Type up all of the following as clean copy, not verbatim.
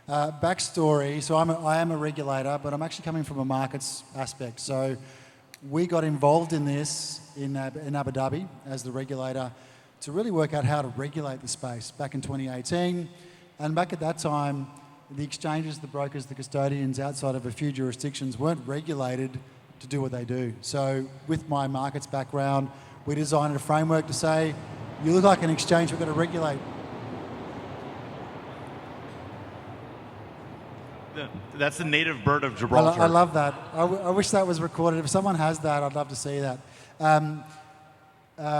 Backstory, so I am a regulator, but I'm actually coming from a markets aspect. So we got involved in this in Abu Dhabi as the regulator to really work out how to regulate the space back in 2018. And back at that time, the exchanges, the brokers, the custodians outside of a few jurisdictions weren't regulated to do what they do. So with my markets background, we designed a framework to say, you look like an exchange, we've got to regulate. That's the native bird of Gibraltar. I love that. I wish that was recorded. If someone has that, I'd love to see that.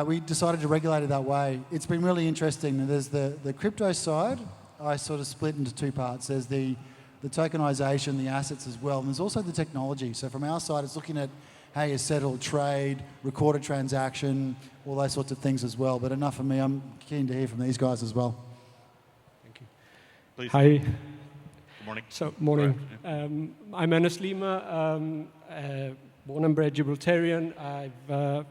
We decided to regulate it that way. It's been really interesting. There's the crypto side. I sort of split into two parts. There's the tokenization, the assets as well, and there's also the technology. So from our side, it's looking at how you settle trade, record a transaction, all those sorts of things as well. But enough of me. I'm keen to hear from these guys as well. Thank you. Please. Hi. Morning. So, morning. I'm Ernest Lima, born and bred Gibraltarian.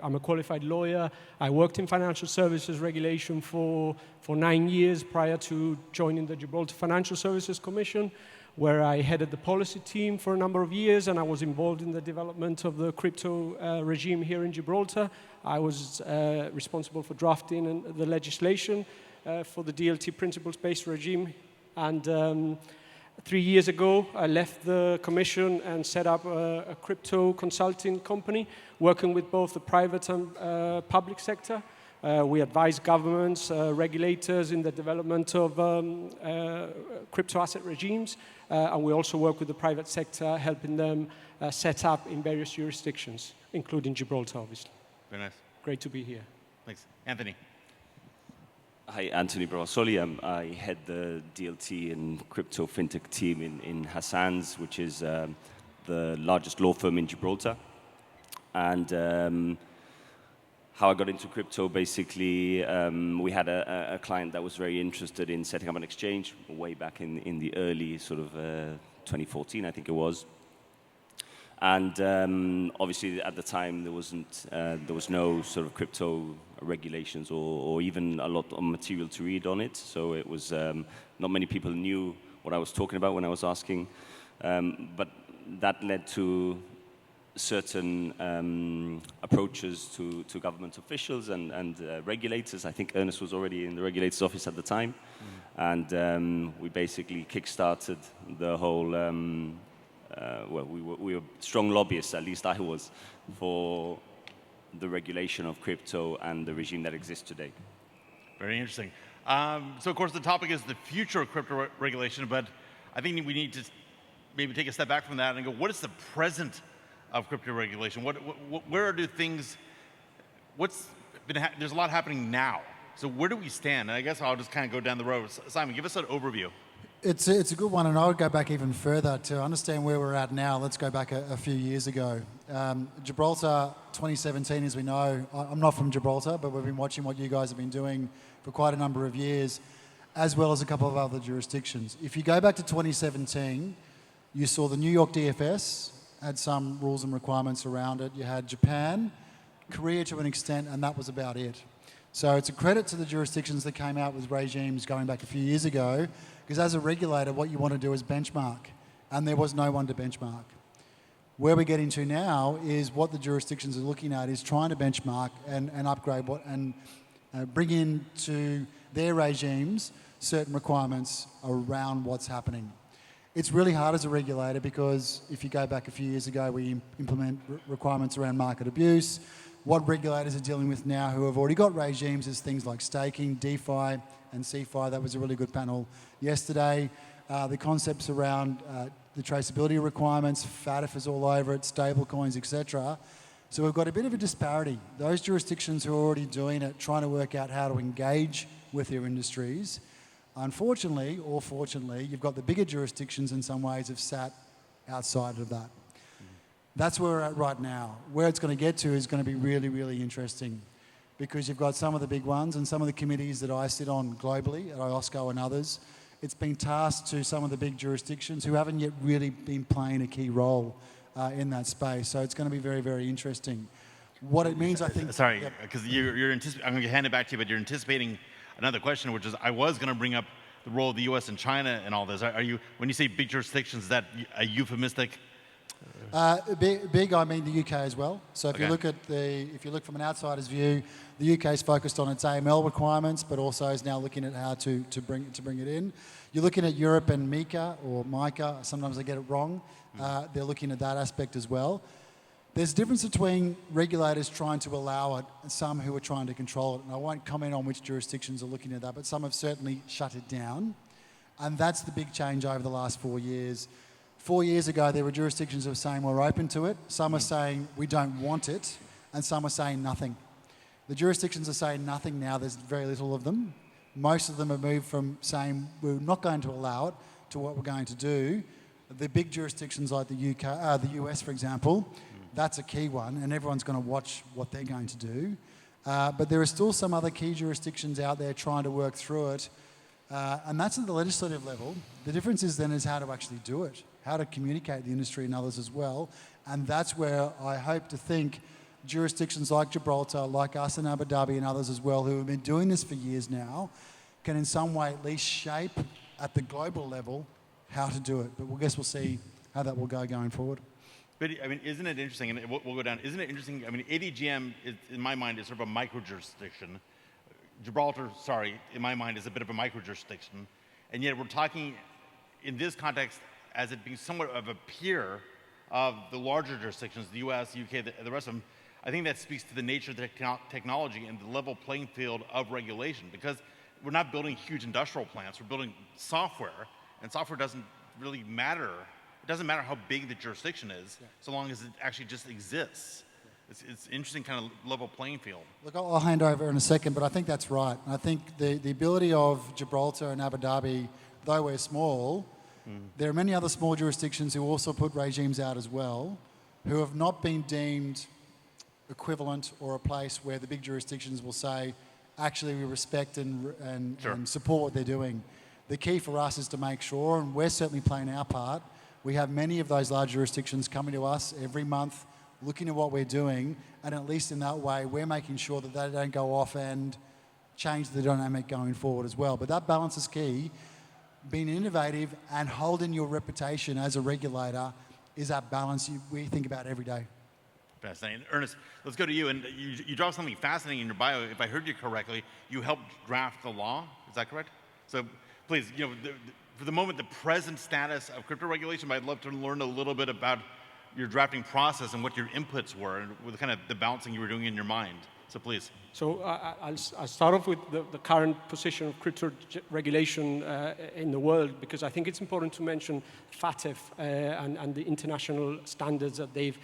I'm a qualified lawyer. I worked in financial services regulation for 9 years prior to joining the Gibraltar Financial Services Commission, where I headed the policy team for a number of years, and I was involved in the development of the crypto regime here in Gibraltar. I was responsible for drafting the legislation for the DLT principles-based regime, and 3 years ago, I left the commission and set up a crypto consulting company, working with both the private and public sector. We advise governments, regulators in the development of crypto asset regimes, and we also work with the private sector, helping them set up in various jurisdictions, including Gibraltar, obviously. Very nice. Great to be here. Thanks. Anthony. Hi, Anthony Provasoli. I head the DLT and crypto fintech team in Hassans, which is the largest law firm in Gibraltar. And how I got into crypto, basically, we had a client that was very interested in setting up an exchange way back in the early sort of 2014, I think it was. And obviously, at the time, there was no sort of crypto regulations or even a lot of material to read on it. So it was not many people knew what I was talking about when I was asking. But that led to certain approaches to government officials and regulators. I think Ernest was already in the regulator's office at the time. Mm-hmm. And we basically kickstarted the whole well, we were strong lobbyists, at least I was, for the regulation of crypto and the regime that exists today. Very interesting. So, of course, the topic is the future of crypto regulation, but I think we need to maybe take a step back from that and go, what is the present of crypto regulation? Where do things, there's a lot happening now. So where do we stand? And I guess I'll just kind of go down the road. Simon, give us an overview. It's a good one, and I would go back even further to understand where we're at now. Let's go back a few years ago. Gibraltar 2017, as we know, I'm not from Gibraltar, but we've been watching what you guys have been doing for quite a number of years, as well as a couple of other jurisdictions. If you go back to 2017, you saw the New York DFS had some rules and requirements around it. You had Japan, Korea to an extent, and that was about it. So it's a credit to the jurisdictions that came out with regimes going back a few years ago, because as a regulator, what you want to do is benchmark, and there was no one to benchmark. Where we're getting to now is what the jurisdictions are looking at is trying to benchmark and upgrade and bring into their regimes certain requirements around what's happening. It's really hard as a regulator because if you go back a few years ago, we implement requirements around market abuse. What regulators are dealing with now who have already got regimes is things like staking, DeFi, and CeFi. That was a really good panel yesterday. The concepts around the traceability requirements, FATF is all over it, stablecoins, etc. So we've got a bit of a disparity. Those jurisdictions who are already doing it, trying to work out how to engage with their industries, unfortunately, or fortunately, you've got the bigger jurisdictions in some ways have sat outside of that. That's where we're at right now. Where it's going to get to is going to be really, really interesting because you've got some of the big ones and some of the committees that I sit on globally at IOSCO and others. It's been tasked to some of the big jurisdictions who haven't yet really been playing a key role in that space. So it's going to be very, very interesting. What it means, I think... Sorry, because I'm going to hand it back to you, but you're anticipating another question, which is I was going to bring up the role of the U.S. and China in all this? Are you, when you say big jurisdictions, is that a euphemistic? Big, I mean the UK as well. So if Okay. you look at if you look from an outsider's view, the UK is focused on its AML requirements, but also is now looking at how to bring it in. You're looking at Europe and MiCA or MiCA. Sometimes I get it wrong. They're looking at that aspect as well. There's a difference between regulators trying to allow it and some who are trying to control it. And I won't comment on which jurisdictions are looking at that, but some have certainly shut it down. And that's the big change over the last 4 years. 4 years ago, there were jurisdictions that were saying we're open to it. Some are saying we don't want it, and some are saying nothing. The jurisdictions are saying nothing now. There's very little of them. Most of them have moved from saying we're not going to allow it to what we're going to do. The big jurisdictions like the US, for example, that's a key one, and everyone's going to watch what they're going to do. But there are still some other key jurisdictions out there trying to work through it, and that's at the legislative level. The difference is then is how to actually do it, how to communicate the industry and others as well, and that's where I hope to think jurisdictions like Gibraltar, like us in Abu Dhabi and others as well, who have been doing this for years now, can in some way at least shape at the global level how to do it. But I guess we'll see how that will go going forward. But I mean, isn't it interesting, and we'll go down, isn't it interesting, I mean, ADGM, is, in my mind, is sort of a micro-jurisdiction. Gibraltar, sorry, in my mind, is a bit of a micro-jurisdiction. And yet we're talking, in this context, as it being somewhat of a peer of the larger jurisdictions, the US, UK, the rest of them. I think that speaks to the nature of the technology and the level playing field of regulation, because we're not building huge industrial plants, we're building software, and software doesn't really matter. It doesn't matter how big the jurisdiction is, so long as it actually just exists. It's interesting kind of level playing field. Look, I'll hand over in a second, but I think that's right. I think the ability of Gibraltar and Abu Dhabi, though we're small, there are many other small jurisdictions who also put regimes out as well, who have not been deemed equivalent or a place where the big jurisdictions will say, actually we respect and support what they're doing. The key for us is to make sure, and we're certainly playing our part, we have many of those large jurisdictions coming to us every month, looking at what we're doing, and at least in that way, we're making sure that they don't go off and change the dynamic going forward as well. But that balance is key. Being innovative and holding your reputation as a regulator is that balance we think about every day. Fascinating. Ernest, let's go to you. And you dropped something fascinating in your bio. If I heard you correctly, you helped draft the law. Is that correct? So please, you know, for the moment, the present status of crypto regulation, but I'd love to learn a little bit about your drafting process and what your inputs were and with kind of the balancing you were doing in your mind. So please. So I'll start off with the current position of crypto regulation in the world, because I think it's important to mention FATF and the international standards that they've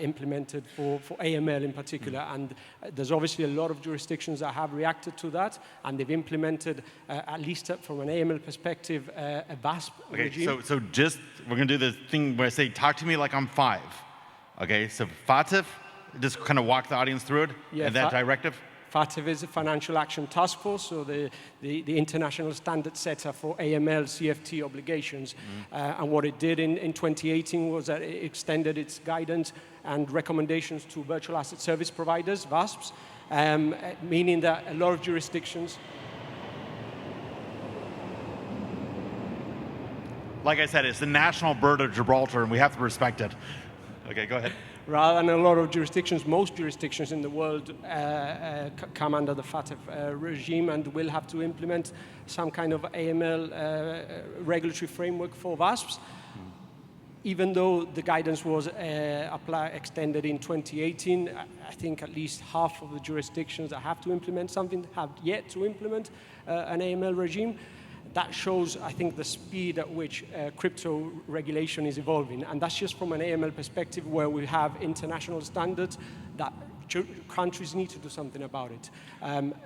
implemented for AML in particular. And there's obviously a lot of jurisdictions that have reacted to that, and they've implemented, at least from an AML perspective, a VASP regime. So just, we're going to do the thing where I say, talk to me like I'm 5. Okay, so FATF, just kind of walk the audience through it, and that directive? FATF is a Financial Action Task Force, so the international standard setter for AML, CFT obligations. And what it did in 2018 was that it extended its guidance and recommendations to virtual asset service providers, VASPs, meaning that a lot of jurisdictions... Like I said, it's the national bird of Gibraltar, and we have to respect it. Okay, go ahead. Rather than a lot of jurisdictions, most jurisdictions in the world come under the FATF regime and will have to implement some kind of AML regulatory framework for VASPs. Even though the guidance was extended in 2018, I think at least half of the jurisdictions that have to implement something have yet to implement an AML regime. That shows, I think, the speed at which crypto regulation is evolving. And that's just from an AML perspective, where we have international standards that countries need to do something about it.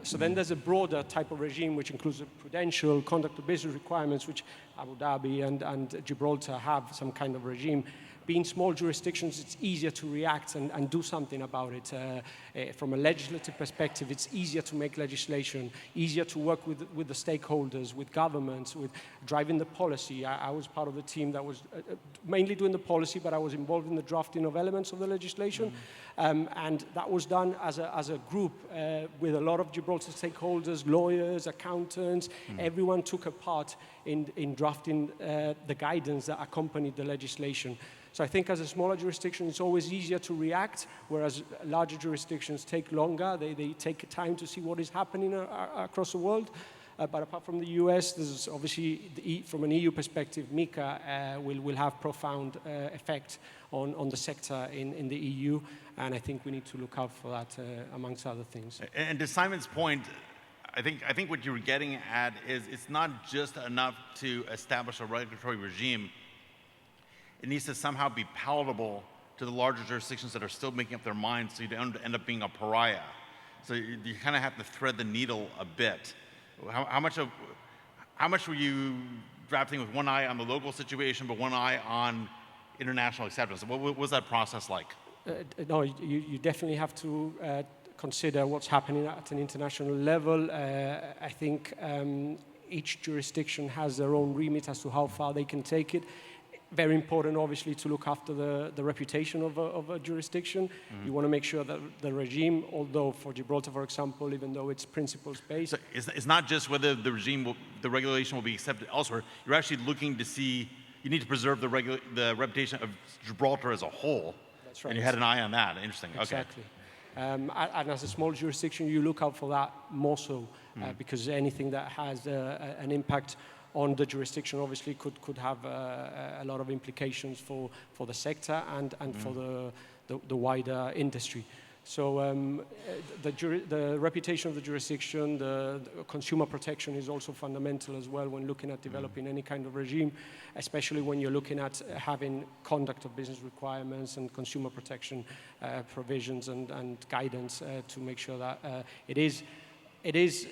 So then there's a broader type of regime, which includes prudential, conduct of business requirements, which Abu Dhabi and Gibraltar have some kind of regime. being small jurisdictions, it's easier to react and do something about it. From a legislative perspective, it's easier to make legislation, easier to work with the stakeholders, with governments, with driving the policy. I was part of the team that was mainly doing the policy, but I was involved in the drafting of elements of the legislation. And that was done as a group with a lot of Gibraltar stakeholders, lawyers, accountants. Everyone took a part in drafting the guidance that accompanied the legislation. So I think as a smaller jurisdiction, it's always easier to react, whereas larger jurisdictions take longer. They take time to see what is happening across the world. But apart from the US, there's obviously, from an EU perspective, MiCA will have profound effect on the sector in the EU. And I think we need to look out for that, amongst other things. And to Simon's point, I think what you were getting at is it's not just enough to establish a regulatory regime. It needs to somehow be palatable to the larger jurisdictions that are still making up their minds, so you don't end up being a pariah. So you kind of have to thread the needle a bit. How much were you drafting with one eye on the local situation, but one eye on international acceptance? What was that process like? No, you definitely have to consider what's happening at an international level. I think each jurisdiction has their own remit as to how far they can take it. Very important, obviously, to look after the reputation of a jurisdiction. You want to make sure that the regime, although for Gibraltar, for example, even though it's principles-based. So it's not just whether the regulation will be accepted elsewhere. You're actually looking to see, you need to preserve the reputation of Gibraltar as a whole. That's right. And you had an eye on that. Interesting. Exactly. And as a small jurisdiction, you look out for that more so, because anything that has an impact on the jurisdiction obviously could have a lot of implications for the sector and for the wider industry. So the reputation of the jurisdiction, the consumer protection is also fundamental as well when looking at developing any kind of regime, especially when you're looking at having conduct of business requirements and consumer protection provisions and guidance to make sure that it is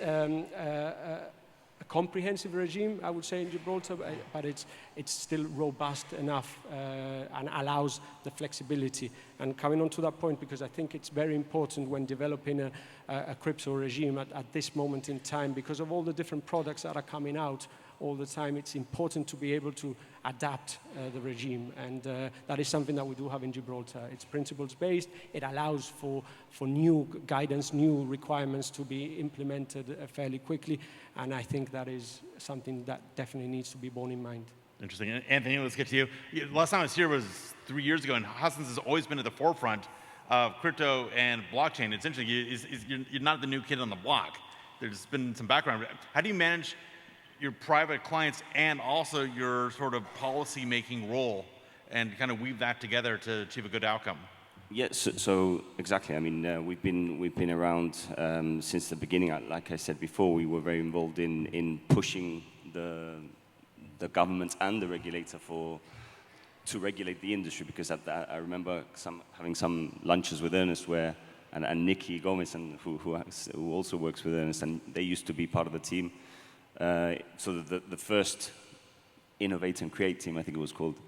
a comprehensive regime, I would say, in Gibraltar, but it's still robust enough and allows the flexibility. And coming on to that point, because I think it's very important when developing a crypto regime at this moment in time, because of all the different products that are coming out all the time, it's important to be able to adapt the regime. And that is something that we do have in Gibraltar. It's principles-based. It allows for new guidance, new requirements to be implemented fairly quickly. And I think that is something that definitely needs to be borne in mind. Interesting. Anthony, let's get to you. Last time I was here was 3 years ago, and Hassans has always been at the forefront of crypto and blockchain. It's interesting. You're not the new kid on the block. There's been some background. How do you manage your private clients and also your sort of policy-making role and kind of weave that together to achieve a good outcome? Yes, so exactly. I mean, we've been around since the beginning. Like I said before, we were very involved in pushing the government and the regulator to regulate the industry, because I remember having some lunches with Ernest and Nikki Gomez, and who also works with Ernest, and they used to be part of the team. So the first Innovate and Create team, I think it was called,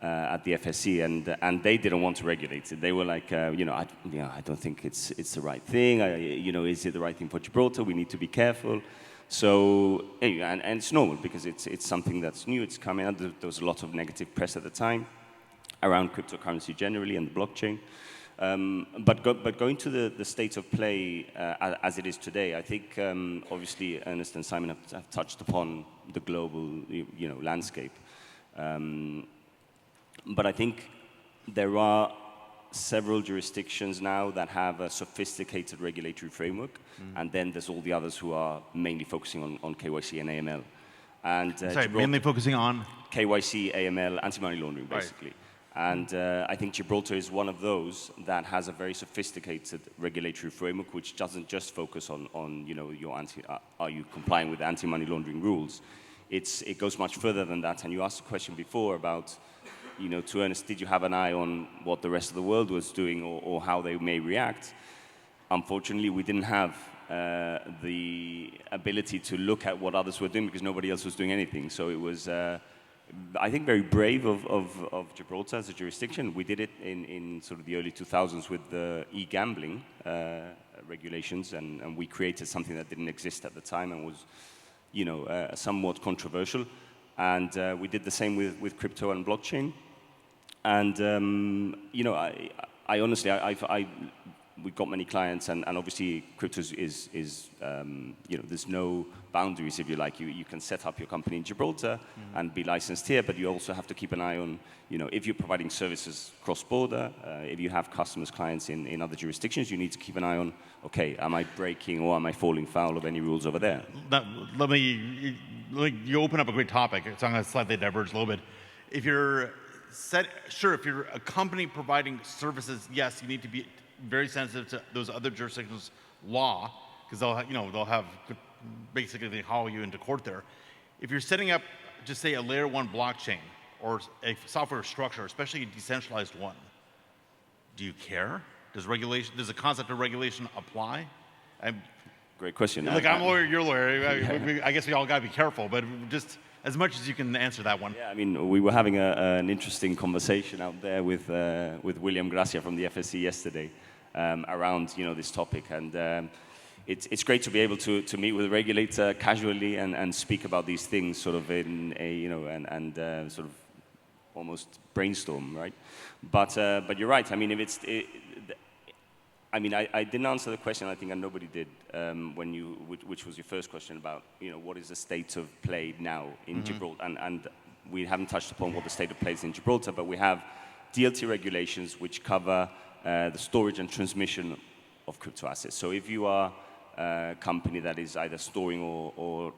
at the FSC, and they didn't want to regulate it. They were like, I don't think it's the right thing. Is it the right thing for Gibraltar? We need to be careful. So, and it's normal because it's something that's new. It's coming out. There was a lot of negative press at the time around cryptocurrency generally and the blockchain. But going to the state of play as it is today, I think obviously Ernest and Simon have touched upon the global landscape. But I think there are several jurisdictions now that have a sophisticated regulatory framework, and then there's all the others who are mainly focusing on KYC and AML. And Sorry, mainly focusing on? KYC, AML, anti-money laundering, basically. Right. And I think Gibraltar is one of those that has a very sophisticated regulatory framework, which doesn't just focus on are you complying with anti-money laundering rules? It goes much further than that. And you asked a question before about, to Ernest, did you have an eye on what the rest of the world was doing or how they may react? Unfortunately, we didn't have the ability to look at what others were doing because nobody else was doing anything. So it was I think, very brave of Gibraltar as a jurisdiction. We did it in sort of the early 2000s with the e-gambling regulations, and we created something that didn't exist at the time and was, somewhat controversial. And we did the same with crypto and blockchain. And, I honestly, we've got many clients, and obviously crypto is there's no boundaries, if you like. You can set up your company in Gibraltar and be licensed here, but you also have to keep an eye on, if you're providing services cross-border, if you have customers, clients in other jurisdictions, you need to keep an eye on, okay, am I breaking or am I falling foul of any rules over there? You open up a great topic, so I'm going to slightly diverge a little bit. If you're a company providing services, yes, you need to be very sensitive to those other jurisdictions' law, because they'll have basically they haul you into court there. If you're setting up, just say, a layer 1 blockchain or a software structure, especially a decentralized one, do you care? Does the concept of regulation apply? Great question. Look, I'm a lawyer, you're a lawyer. I guess we all got to be careful, but just as much as you can answer that one. Yeah, I mean, we were having an interesting conversation out there with William Gracia from the FSC yesterday around this topic, and it's great to be able to meet with a regulator casually and speak about these things sort of in a and sort of almost brainstorm, right? But you're right. I mean, I didn't answer the question, I think, and nobody did, which was your first question about, what is the state of play now in Gibraltar? And we haven't touched upon what the state of play is in Gibraltar, but we have DLT regulations which cover the storage and transmission of crypto assets. So if you are a company that is either storing or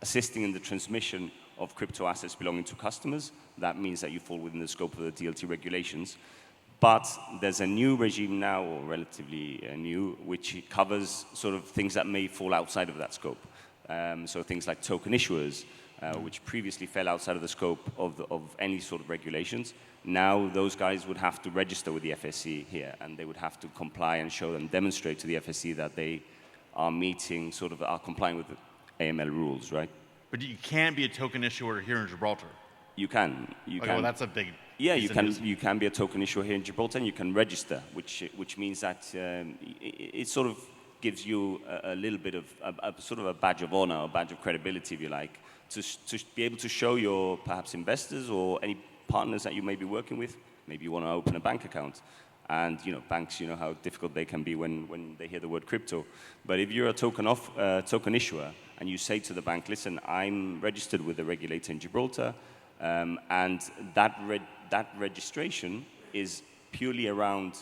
assisting in the transmission of crypto assets belonging to customers, that means that you fall within the scope of the DLT regulations. But there's a new regime now, or relatively new, which covers sort of things that may fall outside of that scope. So things like token issuers, which previously fell outside of the scope of any sort of regulations. Now those guys would have to register with the FSC here, and they would have to comply and show and demonstrate to the FSC that they are complying with the AML rules, right? But you can be a token issuer here in Gibraltar. You can. Well, that's a big. Yeah, you can be a token issuer here in Gibraltar, and you can register, which means that it sort of gives you a little bit of a sort of a badge of honor, a badge of credibility, if you like, to be able to show your perhaps investors or any partners that you may be working with. Maybe you want to open a bank account, and banks, how difficult they can be when they hear the word crypto. But if you're a token issuer, and you say to the bank, listen, I'm registered with the regulator in Gibraltar. And that registration is purely around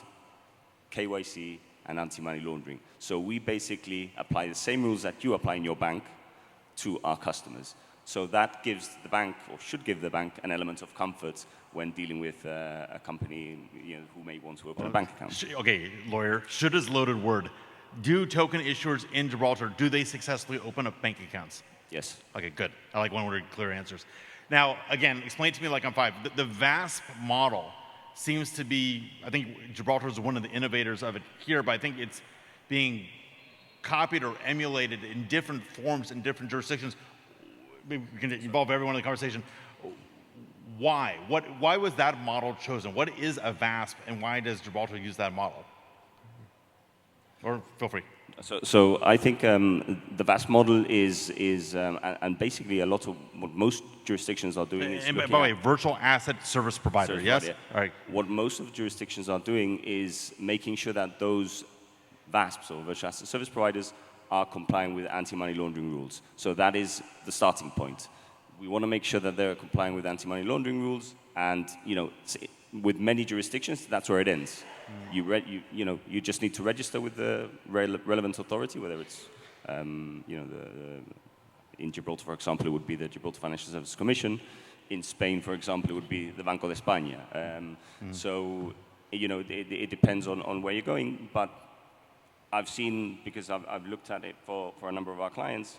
KYC and anti-money laundering. So we basically apply the same rules that you apply in your bank to our customers. So that gives the bank, or should give the bank, an element of comfort when dealing with a company who may want to open a bank account. Okay, lawyer, should is loaded word. Do token issuers in Gibraltar, do they successfully open up bank accounts? Yes. Okay, good. I like one-word clear answers. Now, again, explain to me like I'm five. The VASP model seems to be, I think Gibraltar is one of the innovators of it here, but I think it's being copied or emulated in different forms in different jurisdictions. Maybe we can involve everyone in the conversation. Why? Why was that model chosen? What is a VASP, and why does Gibraltar use that model? Or feel free. So I think the VASP model is and basically a lot of what most jurisdictions are doing is... And by the way, virtual asset service provider, yes? Yeah. All right. What most of jurisdictions are doing is making sure that those VASPs, or virtual asset service providers, are complying with anti-money laundering rules. So that is the starting point. We want to make sure that they're complying with anti-money laundering rules, and with many jurisdictions, that's where it ends. You just need to register with the relevant authority, whether it's in Gibraltar, for example, it would be the Gibraltar Financial Services Commission. In Spain, for example, it would be the Banco de España. So it depends on where you're going. But I've seen, because I've looked at it for a number of our clients,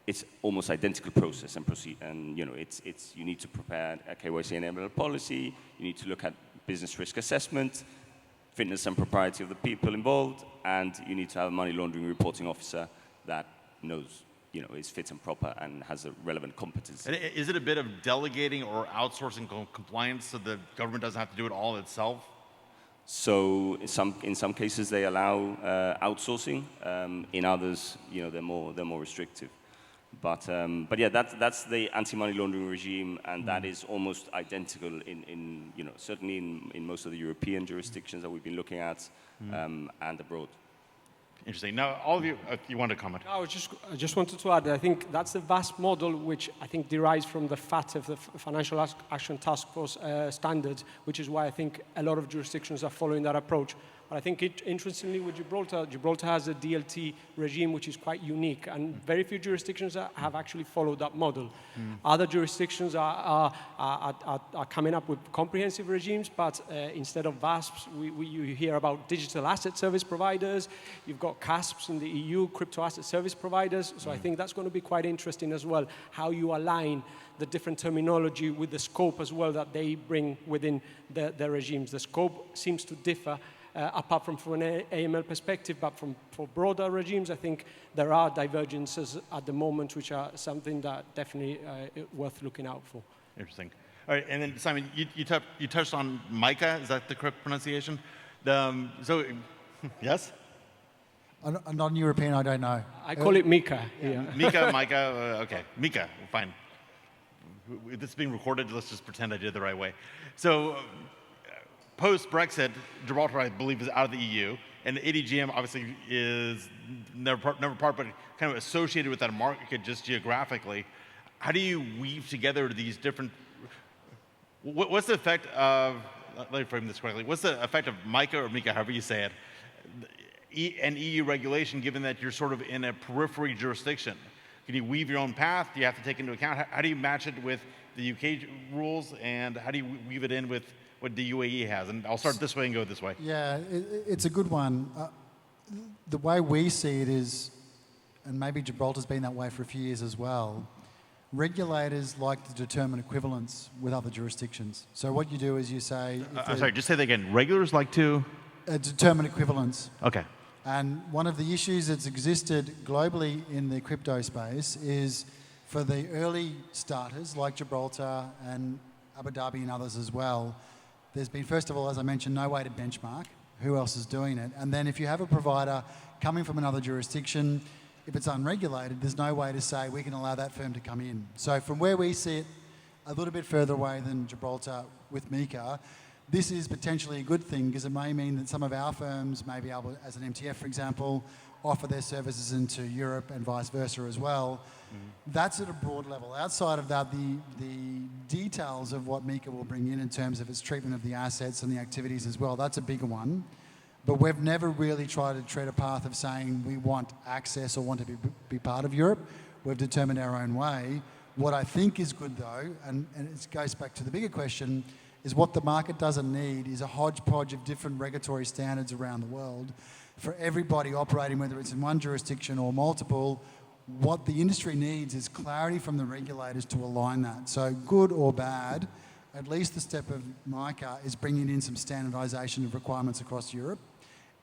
it's almost identical process and proceed. And you need to prepare a KYC and AML policy. You need to look at business risk assessment, fitness and propriety of the people involved, and you need to have a money laundering reporting officer that knows is fit and proper and has a relevant competence. And is it a bit of delegating or outsourcing compliance so the government doesn't have to do it all itself? So in some cases they allow outsourcing. In others, they're more restrictive. But yeah, that's the anti-money laundering regime, and that is almost identical in certainly in most of the European jurisdictions that we've been looking at, and abroad. Interesting. Now, all of you, if you want to comment. I just wanted to add that I think that's the VASP model, which I think derives from the FAT of the Financial Action Task Force standards, which is why I think a lot of jurisdictions are following that approach. But I think interestingly with Gibraltar has a DLT regime which is quite unique, and very few jurisdictions have actually followed that model. Other jurisdictions are coming up with comprehensive regimes, but instead of VASPs, you hear about digital asset service providers. You've got CASPs in the EU, crypto asset service providers. So I think that's going to be quite interesting as well, how you align the different terminology with the scope as well that they bring within their regimes. The scope seems to differ. Apart from an AML perspective, but for broader regimes, I think there are divergences at the moment, which are something that definitely worth looking out for. Interesting. All right, and then Simon, you touched on MICA. Is that the correct pronunciation? Yes. A non-European, I don't know. I call it MICA. Yeah. MICA. Okay, MICA. Fine. This is being recorded. Let's just pretend I did it the right way. So. Post-Brexit, Gibraltar, I believe, is out of the EU, and the ADGM obviously is never part, but kind of associated with that market just geographically. How do you weave together these different? What's the effect of? Let me frame this correctly. What's the effect of MICA or MICA, however you say it, and EU regulation, given that you're sort of in a periphery jurisdiction? Can you weave your own path? Do you have to take into account how do you match it with the UK rules, and how do you weave it in with what the UAE has? And I'll start this way and go this way. Yeah, it's a good one. The way we see it is, and maybe Gibraltar's been that way for a few years as well, regulators like to determine equivalence with other jurisdictions. So what you do is you say... sorry, just say that again. Regulators like to... determine equivalence. Okay. And one of the issues that's existed globally in the crypto space is for the early starters like Gibraltar and Abu Dhabi and others as well, there's been, first of all, as I mentioned, no way to benchmark who else is doing it. And then if you have a provider coming from another jurisdiction, if it's unregulated, there's no way to say we can allow that firm to come in. So from where we sit, a little bit further away than Gibraltar with MICA, this is potentially a good thing because it may mean that some of our firms may be able, as an MTF, for example, offer their services into Europe and vice versa as well. That's at a broad level. Outside of that, the details of what MICA will bring in terms of its treatment of the assets and the activities as well, that's a bigger one. But we've never really tried to tread a path of saying we want access or want to be part of Europe. We've determined our own way. What I think is good though, and it goes back to the bigger question, is what the market doesn't need is a hodgepodge of different regulatory standards around the world for everybody operating, whether it's in one jurisdiction or multiple. What the industry needs is clarity from the regulators to align that. So good or bad, at least the step of MICA is bringing in some standardisation of requirements across Europe.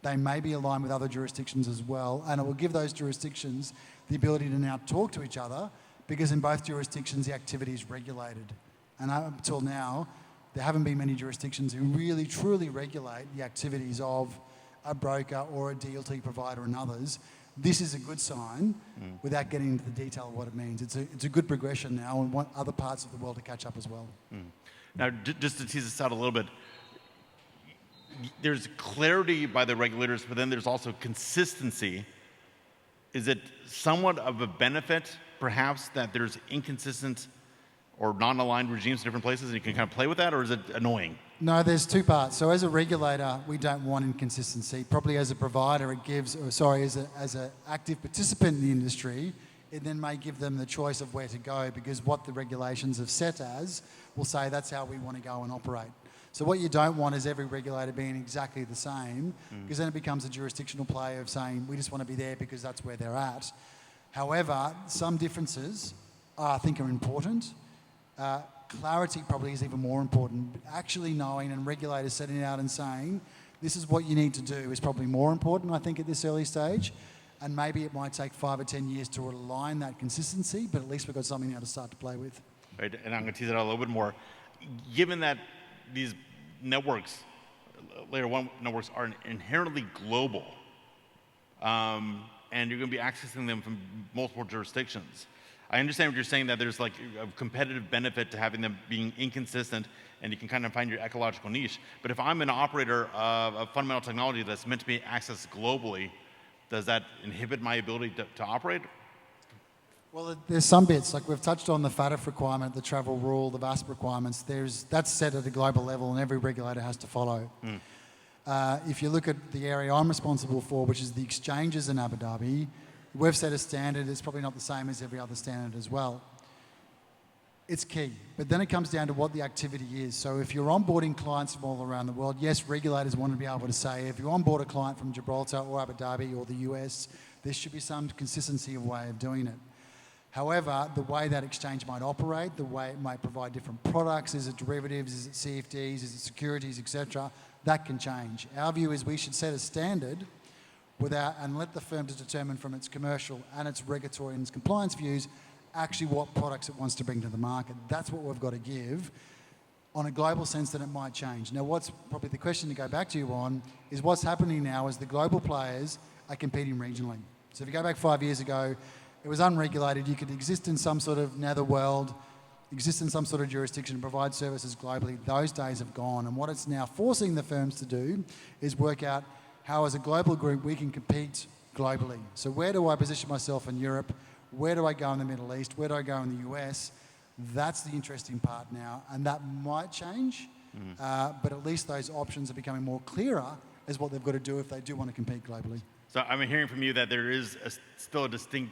They may be aligned with other jurisdictions as well, and it will give those jurisdictions the ability to now talk to each other because in both jurisdictions the activity is regulated. And up until now, there haven't been many jurisdictions who really truly regulate the activities of a broker or a DLT provider and others. This is a good sign without getting into the detail of what it means. It's a good progression now and want other parts of the world to catch up as well. Now, just to tease this out a little bit, there's clarity by the regulators, but then there's also consistency. Is it somewhat of a benefit, perhaps, that there's inconsistent or non-aligned regimes in different places and you can kind of play with that, or is it annoying? No, there's two parts. So as a regulator, we don't want inconsistency. Probably as a provider, it gives, as an active participant in the industry, it then may give them the choice of where to go because what the regulations have set as will say that's how we want to go and operate. So what you don't want is every regulator being exactly the same because then it becomes a jurisdictional play of saying we just want to be there because that's where they're at. However, some differences I think are important. Clarity probably is even more important. Actually knowing and regulators setting out and saying, this is what you need to do is probably more important, I think, at this early stage. And maybe it might take 5 or 10 years to align that consistency, but at least we've got something now to start to play with. Right, and I'm going to tease it out a little bit more. Given that these networks, layer one networks, are inherently global, and you're going to be accessing them from multiple jurisdictions, I understand what you're saying, that there's like a competitive benefit to having them being inconsistent, and you can kind of find your ecological niche. But if I'm an operator of a fundamental technology that's meant to be accessed globally, does that inhibit my ability to operate? Well, there's some bits, like we've touched on the FATF requirement, the travel rule, the VASP requirements. That's set at a global level, and every regulator has to follow. If you look at the area I'm responsible for, which is the exchanges in Abu Dhabi, we've set a standard. It's probably not the same as every other standard as well. It's key. But then it comes down to what the activity is. So if you're onboarding clients from all around the world, yes, regulators want to be able to say, if you onboard a client from Gibraltar or Abu Dhabi or the US, there should be some consistency of way of doing it. However, the way that exchange might operate, the way it might provide different products, is it derivatives, is it CFDs, is it securities, etc., that can change. Our view is we should set a standard and let the firm to determine from its commercial and its regulatory and its compliance views actually what products it wants to bring to the market. That's what we've got to give. On a global sense, then it might change. Now, what's probably the question to go back to you on is what's happening now is the global players are competing regionally. So if you go back 5 years ago, it was unregulated. You could exist in some sort of netherworld, exist in some sort of jurisdiction, provide services globally. Those days have gone. And what it's now forcing the firms to do is work out how, as a global group, we can compete globally. So where do I position myself in Europe? Where do I go in the Middle East? Where do I go in the US? That's the interesting part now. And that might change, but at least those options are becoming more clearer as what they've got to do if they do want to compete globally. So I'm hearing from you that there is still a distinct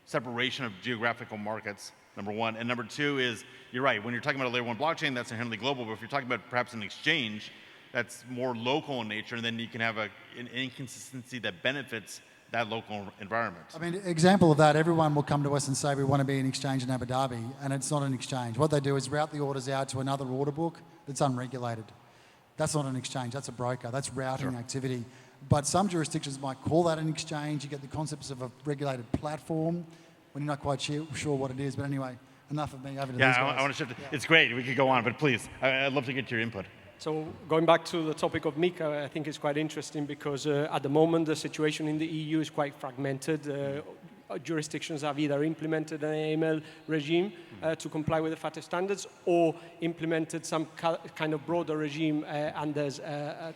separation of geographical markets, number one. And number two is, you're right, when you're talking about a layer one blockchain, that's inherently global. But if you're talking about perhaps an exchange, that's more local in nature, and then you can have an inconsistency that benefits that local environment. I mean, example of that, everyone will come to us and say we want to be an exchange in Abu Dhabi, and it's not an exchange. What they do is route the orders out to another order book that's unregulated. That's not an exchange, that's a broker, that's routing activity. But some jurisdictions might call that an exchange. You get the concepts of a regulated platform when you're not quite sure what it is. But anyway, enough of me, over to these guys. I want to shift. Yeah. It's great, we could go on, but please, I'd love to get your input. So going back to the topic of MiCA, I think it's quite interesting because at the moment the situation in the EU is quite fragmented. Jurisdictions have either implemented an AML regime to comply with the FATF standards or implemented some kind of broader regime, and there's a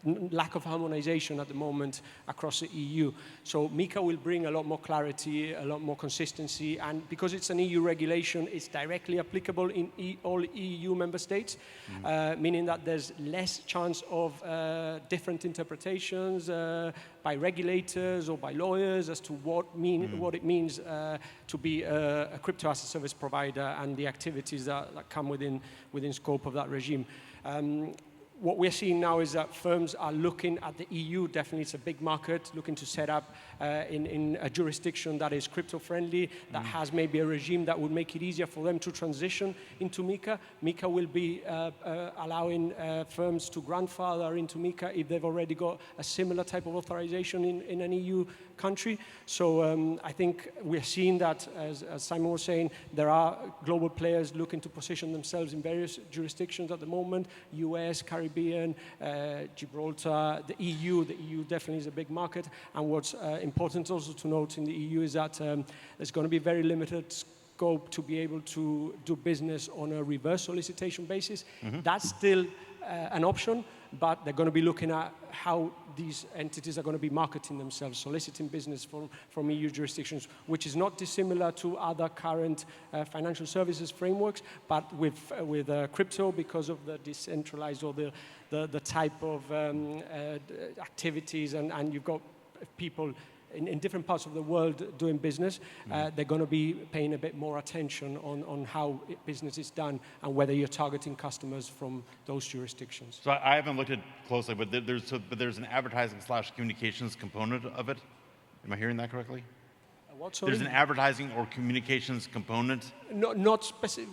lack of harmonization at the moment across the EU. So MiCA will bring a lot more clarity, a lot more consistency, and because it's an EU regulation, it's directly applicable in all EU member states, meaning that there's less chance of different interpretations by regulators or by lawyers as to what it means to be a crypto as a service provider and the activities that come within scope of that regime. What we're seeing now is that firms are looking at the EU. Definitely, it's a big market, looking to set up in a jurisdiction that is crypto-friendly, that has maybe a regime that would make it easier for them to transition into MiCA. MiCA will be allowing firms to grandfather into MiCA if they've already got a similar type of authorization in an EU country. So I think we're seeing that, as Simon was saying, there are global players looking to position themselves in various jurisdictions at the moment, US, Caribbean, Gibraltar, the EU. The EU definitely is a big market. And what's important also to note in the EU is that there's going to be very limited scope to be able to do business on a reverse solicitation basis. That's still an option, but they're going to be looking at how these entities are going to be marketing themselves, soliciting business from EU jurisdictions, which is not dissimilar to other current financial services frameworks, but with crypto, because of the decentralized or the type of activities, and you've got people in different parts of the world doing business, they're going to be paying a bit more attention on how business is done and whether you're targeting customers from those jurisdictions. So I haven't looked at it closely, but there's an advertising/communications component of it. Am I hearing that correctly? What, sorry? there's an advertising or communications component? Not specific.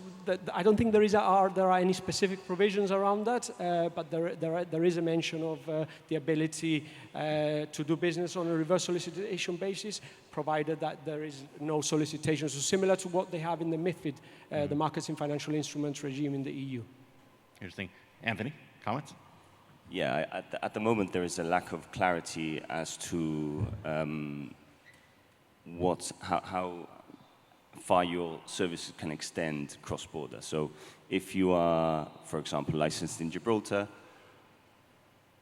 I don't think there are any specific provisions around that, but there is a mention of the ability to do business on a reverse solicitation basis, provided that there is no solicitation. So similar to what they have in the MiFID, the Markets in Financial Instruments regime in the EU. Interesting. Anthony, comments? Yeah, at the moment there is a lack of clarity as to how far your services can extend cross-border. So if you are, for example, licensed in Gibraltar,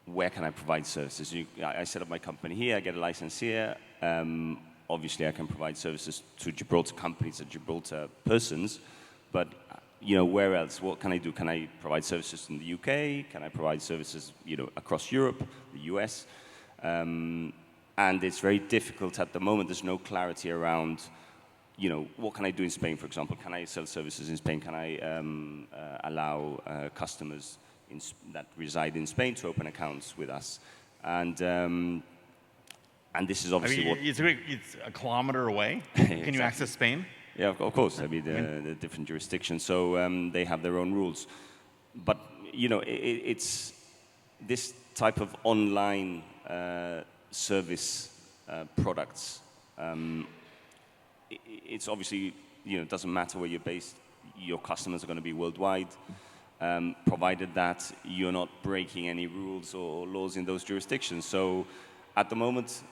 where can I provide services? I set up my company here, I get a license here. Obviously, I can provide services to Gibraltar companies and Gibraltar persons, but where else? What can I do? Can I provide services in the UK? Can I provide services, across Europe, the US? And it's very difficult at the moment. There's no clarity around, what can I do in Spain, for example? Can I sell services in Spain? Can I allow customers that reside in Spain to open accounts with us? And this is obviously it's a kilometer away. Can you access Spain? Yeah, of course. I mean, the different jurisdictions, so they have their own rules. But it's this type of online service products. It's obviously it doesn't matter where you're based. Your customers are going to be worldwide, provided that you're not breaking any rules or laws in those jurisdictions. So, at the moment,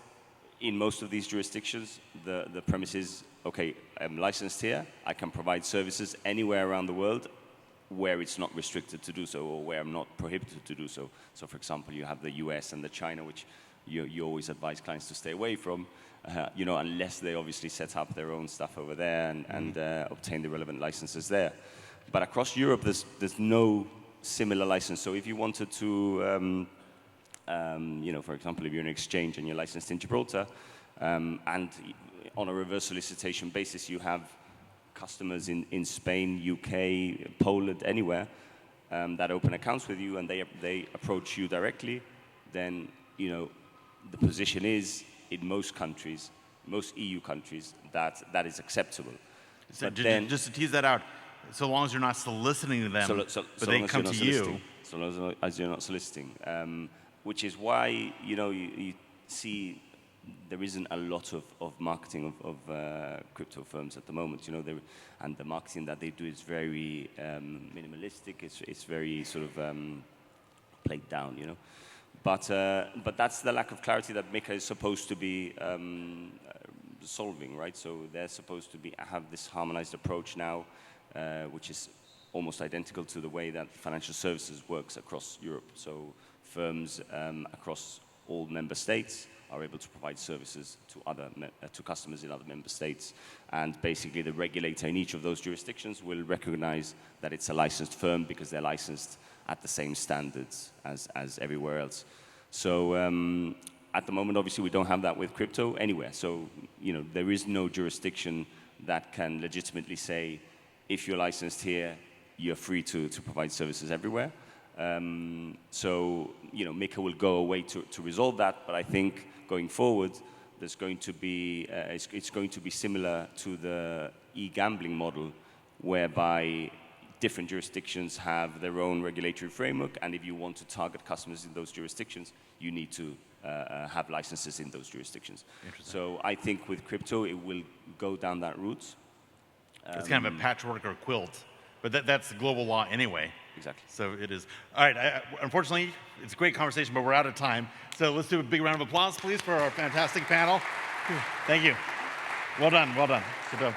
in most of these jurisdictions, the premise is, okay, I'm licensed here, I can provide services anywhere around the world where it's not restricted to do so or where I'm not prohibited to do so. So, for example, you have the US and the China, which you always advise clients to stay away from, unless they obviously set up their own stuff over there and obtain the relevant licenses there. But across Europe, there's no similar license. So if you wanted to for example, if you're an exchange and you're licensed in Gibraltar, and on a reverse solicitation basis, you have customers in Spain, UK, Poland, anywhere, that open accounts with you and they approach you directly, then, the position is, in most countries, most EU countries, that is acceptable. So just to tease that out, so long as you're not soliciting them, but they come to you. So long as you're not soliciting. Which is why, you see there isn't a lot of marketing of crypto firms at the moment. And the marketing that they do is very minimalistic. It's very sort of played down, But that's the lack of clarity that MiCA is supposed to be solving, right? So they're supposed to have this harmonized approach now, which is almost identical to the way that financial services works across Europe. So firms across all member states are able to provide services to customers in other member states. And basically the regulator in each of those jurisdictions will recognize that it's a licensed firm because they're licensed at the same standards as everywhere else. So at the moment, obviously, we don't have that with crypto anywhere. So, there is no jurisdiction that can legitimately say, if you're licensed here, you're free to provide services everywhere. So, MiCA will go away to resolve that, but I think going forward, there's going to be, it's going to be similar to the e-gambling model, whereby different jurisdictions have their own regulatory framework, and if you want to target customers in those jurisdictions, you need to have licenses in those jurisdictions. So I think with crypto, it will go down that route. It's kind of a patchwork or a quilt, but that's global law anyway. Exactly. So it is. All right, unfortunately, it's a great conversation, but we're out of time. So let's do a big round of applause, please, for our fantastic panel. Thank you. Well done, well done. Good job.